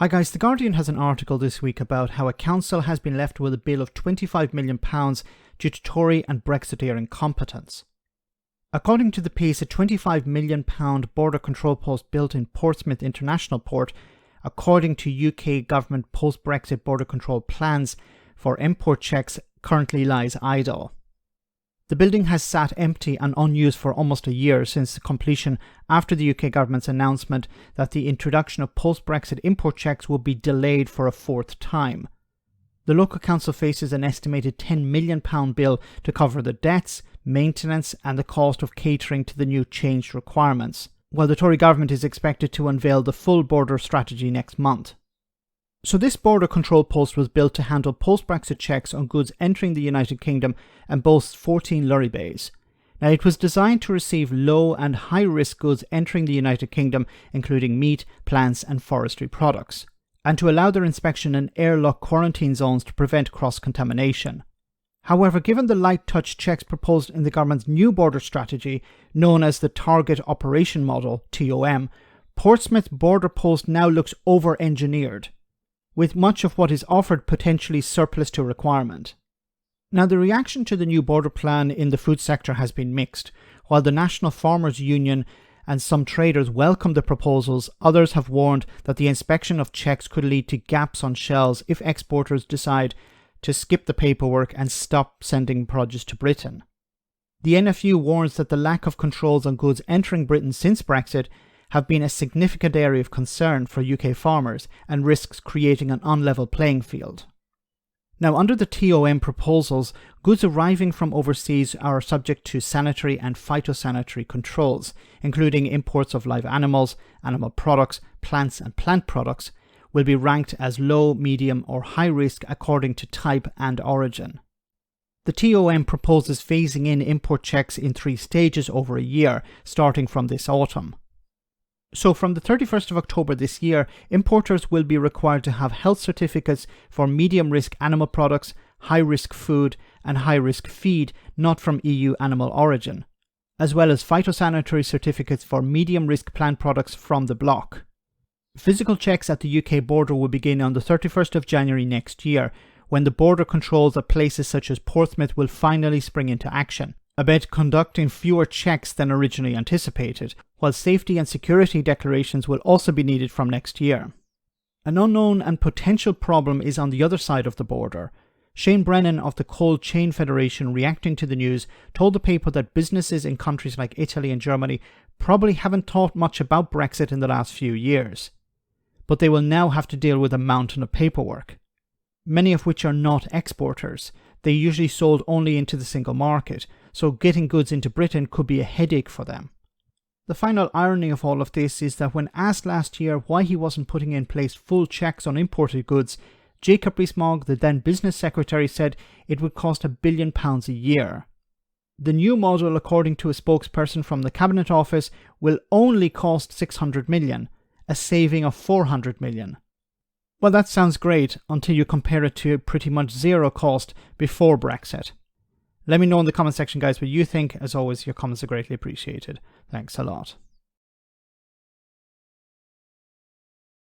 Hi guys, The Guardian has an article this week about how a council has been left with a bill of £25 million due to Tory and Brexiteer incompetence. According to the piece, a £25 million border control post built in Portsmouth International Port, according to UK government post-Brexit border control plans for import checks, currently lies idle. The building has sat empty and unused for almost a year since the completion after the UK government's announcement that the introduction of post-Brexit import checks will be delayed for a fourth time. The local council faces an estimated £10 million bill to cover the debts, maintenance and the cost of catering to the new changed requirements, while the Tory government is expected to unveil the full border strategy next month. So this border control post was built to handle post-Brexit checks on goods entering the United Kingdom and boasts 14 lorry bays. Now it was designed to receive low and high risk goods entering the United Kingdom, including meat, plants and forestry products, and to allow their inspection in airlock quarantine zones to prevent cross-contamination. However, given the light touch checks proposed in the government's new border strategy, known as the Target Operation Model, TOM, Portsmouth border post now looks over-engineered, with much of what is offered potentially surplus to requirement. Now, the reaction to the new border plan in the food sector has been mixed. While the National Farmers Union and some traders welcome the proposals, others have warned that the inspection of checks could lead to gaps on shelves if exporters decide to skip the paperwork and stop sending produce to Britain. The NFU warns that the lack of controls on goods entering Britain since Brexit have been a significant area of concern for UK farmers and risks creating an unlevel playing field. Now, under the TOM proposals, goods arriving from overseas are subject to sanitary and phytosanitary controls, including imports of live animals, animal products, plants and plant products, will be ranked as low, medium or high risk according to type and origin. The TOM proposes phasing in import checks in 3 stages over a year, starting from this autumn. So from the 31st of October this year, importers will be required to have health certificates for medium-risk animal products, high-risk food and high-risk feed not from EU animal origin, as well as phytosanitary certificates for medium-risk plant products from the bloc. Physical checks at the UK border will begin on the 31st of January next year, when the border controls at places such as Portsmouth will finally spring into action, albeit conducting fewer checks than originally anticipated, while safety and security declarations will also be needed from next year. An unknown and potential problem is on the other side of the border. Shane Brennan of the Cold Chain Federation, reacting to the news, told the paper that businesses in countries like Italy and Germany probably haven't thought much about Brexit in the last few years, but they will now have to deal with a mountain of paperwork, many of which are not exporters. They usually sold only into the single market, so getting goods into Britain could be a headache for them. The final irony of all of this is that when asked last year why he wasn't putting in place full checks on imported goods, Jacob Rees-Mogg, the then business secretary, said it would cost £1 billion a year. The new model, according to a spokesperson from the Cabinet Office, will only cost £600 million, a saving of £400 million. Well, that sounds great until you compare it to pretty much zero cost before Brexit. Let me know in the comment section, guys, what you think. As always, your comments are greatly appreciated. Thanks a lot.